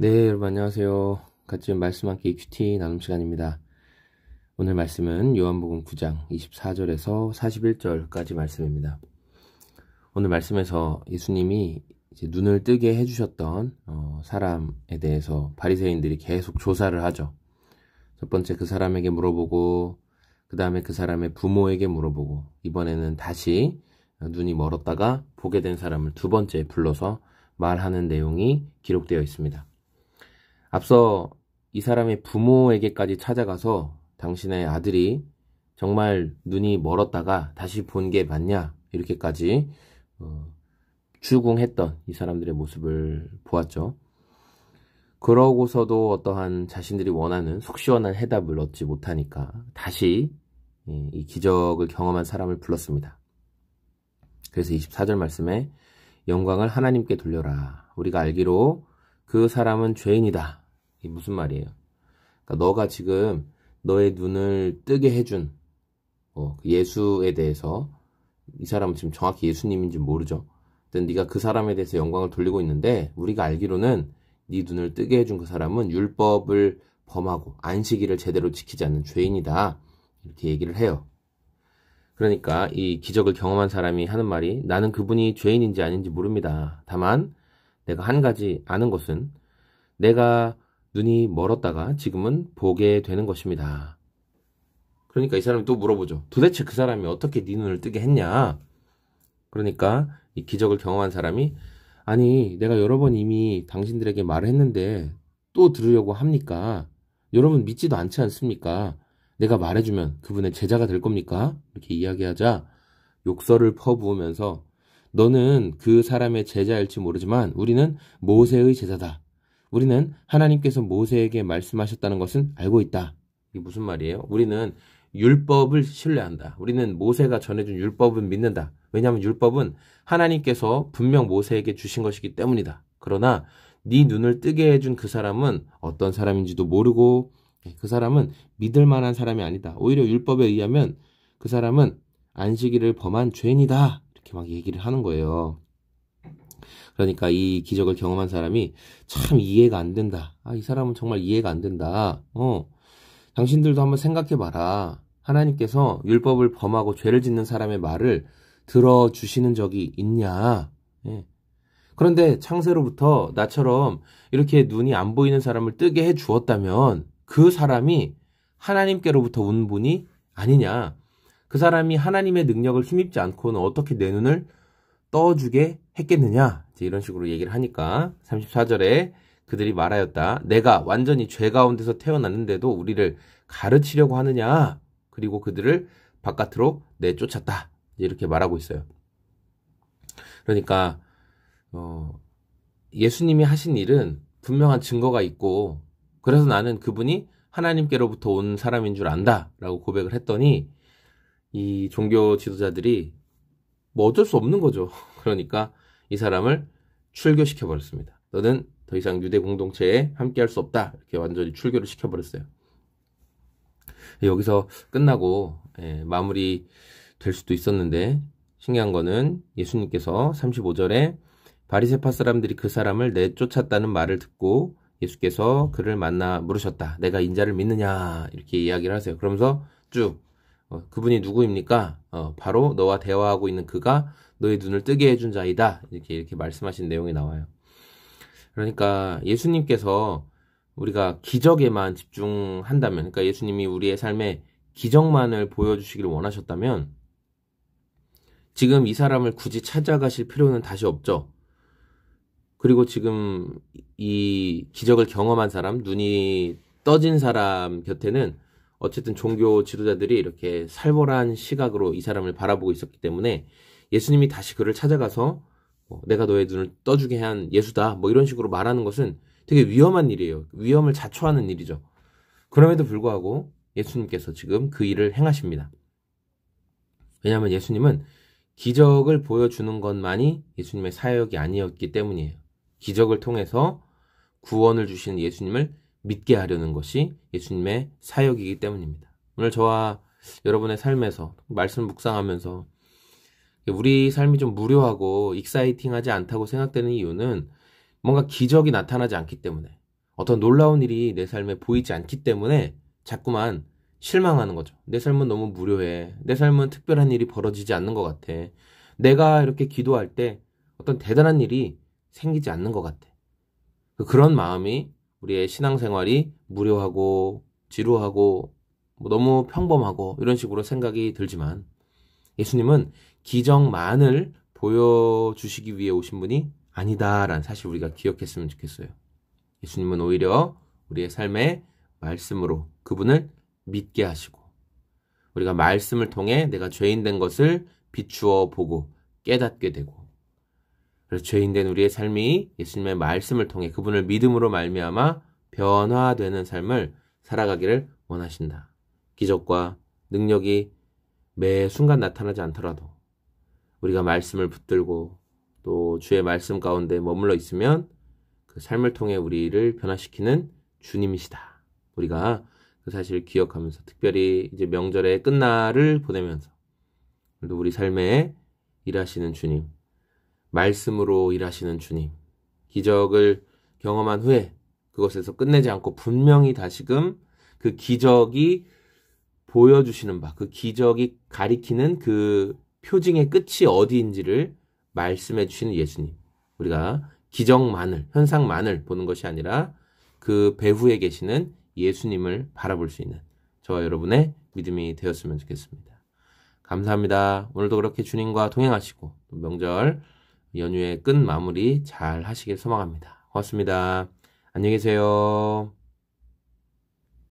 네, 여러분 안녕하세요. 같이 말씀 함께 큐티 나눔 시간입니다. 오늘 말씀은 요한복음 9장 24절에서 41절까지 말씀입니다. 오늘 말씀에서 예수님이 이제 눈을 뜨게 해주셨던 사람에 대해서 바리새인들이 계속 조사를 하죠. 첫 번째 그 사람에게 물어보고, 그 다음에 그 사람의 부모에게 물어보고, 이번에는 다시 눈이 멀었다가 보게 된 사람을 두 번째 불러서 말하는 내용이 기록되어 있습니다. 앞서 이 사람의 부모에게까지 찾아가서 당신의 아들이 정말 눈이 멀었다가 다시 본 게 맞냐 이렇게까지 추궁했던 이 사람들의 모습을 보았죠. 그러고서도 어떠한 자신들이 원하는 속 시원한 해답을 얻지 못하니까 다시 이 기적을 경험한 사람을 불렀습니다. 그래서 24절 말씀에 영광을 하나님께 돌려라. 우리가 알기로 그 사람은 죄인이다. 이게 무슨 말이에요? 그러니까 너가 지금 너의 눈을 뜨게 해준 그 예수에 대해서, 이 사람은 지금 정확히 예수님인지 모르죠. 근데 네가 그 사람에 대해서 영광을 돌리고 있는데, 우리가 알기로는 네 눈을 뜨게 해준 그 사람은 율법을 범하고 안식일을 제대로 지키지 않는 죄인이다. 이렇게 얘기를 해요. 그러니까 이 기적을 경험한 사람이 하는 말이, 나는 그분이 죄인인지 아닌지 모릅니다. 다만 내가 한 가지 아는 것은 내가 눈이 멀었다가 지금은 보게 되는 것입니다. 그러니까 이 사람이 또 물어보죠. 도대체 그 사람이 어떻게 네 눈을 뜨게 했냐? 그러니까 이 기적을 경험한 사람이, 아니 내가 여러 번 이미 당신들에게 말을 했는데 또 들으려고 합니까? 여러분 믿지도 않지 않습니까? 내가 말해주면 그분의 제자가 될 겁니까? 이렇게 이야기하자 욕설을 퍼부으면서, 너는 그 사람의 제자일지 모르지만 우리는 모세의 제자다. 우리는 하나님께서 모세에게 말씀하셨다는 것은 알고 있다. 이게 무슨 말이에요? 우리는 율법을 신뢰한다. 우리는 모세가 전해준 율법은 믿는다. 왜냐하면 율법은 하나님께서 분명 모세에게 주신 것이기 때문이다. 그러나 네 눈을 뜨게 해준 그 사람은 어떤 사람인지도 모르고, 그 사람은 믿을 만한 사람이 아니다. 오히려 율법에 의하면 그 사람은 안식일을 범한 죄인이다. 이렇게 막 얘기를 하는 거예요. 그러니까 이 기적을 경험한 사람이 참 이해가 안 된다. 이 사람은 정말 이해가 안 된다. 당신들도 한번 생각해봐라. 하나님께서 율법을 범하고 죄를 짓는 사람의 말을 들어주시는 적이 있냐? 예. 그런데 창세로부터 나처럼 이렇게 눈이 안 보이는 사람을 뜨게 해 주었다면 그 사람이 하나님께로부터 온 분이 아니냐? 그 사람이 하나님의 능력을 힘입지 않고는 어떻게 내 눈을 떠주게 했겠느냐? 이런 식으로 얘기를 하니까 34절에 그들이 말하였다. 내가 완전히 죄 가운데서 태어났는데도 우리를 가르치려고 하느냐? 그리고 그들을 바깥으로 내쫓았다. 이렇게 말하고 있어요. 그러니까 예수님이 하신 일은 분명한 증거가 있고, 그래서 나는 그분이 하나님께로부터 온 사람인 줄 안다 라고 고백을 했더니 이 종교 지도자들이 뭐 어쩔 수 없는 거죠. 그러니까 이 사람을 출교시켜 버렸습니다. 너는 더 이상 유대 공동체에 함께할 수 없다. 이렇게 완전히 출교를 시켜버렸어요. 여기서 끝나고 마무리 될 수도 있었는데, 신기한 거는 예수님께서 35절에 바리새파 사람들이 그 사람을 내쫓았다는 말을 듣고 예수께서 그를 만나 물으셨다. 내가 인자를 믿느냐? 이렇게 이야기를 하세요. 그러면서 쭉 그분이 누구입니까? 바로 너와 대화하고 있는 그가 너의 눈을 뜨게 해준 자이다. 이렇게 말씀하신 내용이 나와요. 그러니까 예수님께서 우리가 기적에만 집중한다면, 그러니까 예수님이 우리의 삶에 기적만을 보여주시기를 원하셨다면 지금 이 사람을 굳이 찾아가실 필요는 다시 없죠. 그리고 지금 이 기적을 경험한 사람, 눈이 떠진 사람 곁에는 어쨌든 종교 지도자들이 이렇게 살벌한 시각으로 이 사람을 바라보고 있었기 때문에 예수님이 다시 그를 찾아가서 내가 너의 눈을 떠주게 한 예수다, 뭐 이런 식으로 말하는 것은 되게 위험한 일이에요. 위험을 자초하는 일이죠. 그럼에도 불구하고 예수님께서 지금 그 일을 행하십니다. 왜냐하면 예수님은 기적을 보여주는 것만이 예수님의 사역이 아니었기 때문이에요. 기적을 통해서 구원을 주시는 예수님을 믿게 하려는 것이 예수님의 사역이기 때문입니다. 오늘 저와 여러분의 삶에서 말씀 묵상하면서 우리 삶이 좀 무료하고 익사이팅하지 않다고 생각되는 이유는 뭔가 기적이 나타나지 않기 때문에, 어떤 놀라운 일이 내 삶에 보이지 않기 때문에 자꾸만 실망하는 거죠. 내 삶은 너무 무료해. 내 삶은 특별한 일이 벌어지지 않는 것 같아. 내가 이렇게 기도할 때 어떤 대단한 일이 생기지 않는 것 같아. 그런 마음이 우리의 신앙생활이 무료하고 지루하고 너무 평범하고 이런 식으로 생각이 들지만 예수님은 기적만을 보여주시기 위해 오신 분이 아니다라는 사실 우리가 기억했으면 좋겠어요. 예수님은 오히려 우리의 삶의 말씀으로 그분을 믿게 하시고 우리가 말씀을 통해 내가 죄인 된 것을 비추어 보고 깨닫게 되고 그래서 죄인 된 우리의 삶이 예수님의 말씀을 통해 그분을 믿음으로 말미암아 변화되는 삶을 살아가기를 원하신다. 기적과 능력이 매 순간 나타나지 않더라도 우리가 말씀을 붙들고 또 주의 말씀 가운데 머물러 있으면 그 삶을 통해 우리를 변화시키는 주님이시다. 우리가 그 사실을 기억하면서 특별히 이제 명절의 끝날을 보내면서 오늘도 우리 삶에 일하시는 주님, 말씀으로 일하시는 주님, 기적을 경험한 후에 그것에서 끝내지 않고 분명히 다시금 그 기적이 보여주시는 바, 그 기적이 가리키는 그 표징의 끝이 어디인지를 말씀해 주시는 예수님. 우리가 기적만을, 현상만을 보는 것이 아니라 그 배후에 계시는 예수님을 바라볼 수 있는 저와 여러분의 믿음이 되었으면 좋겠습니다. 감사합니다. 오늘도 그렇게 주님과 동행하시고 명절 연휴의 끝 마무리 잘 하시길 소망합니다. 고맙습니다. 안녕히 계세요.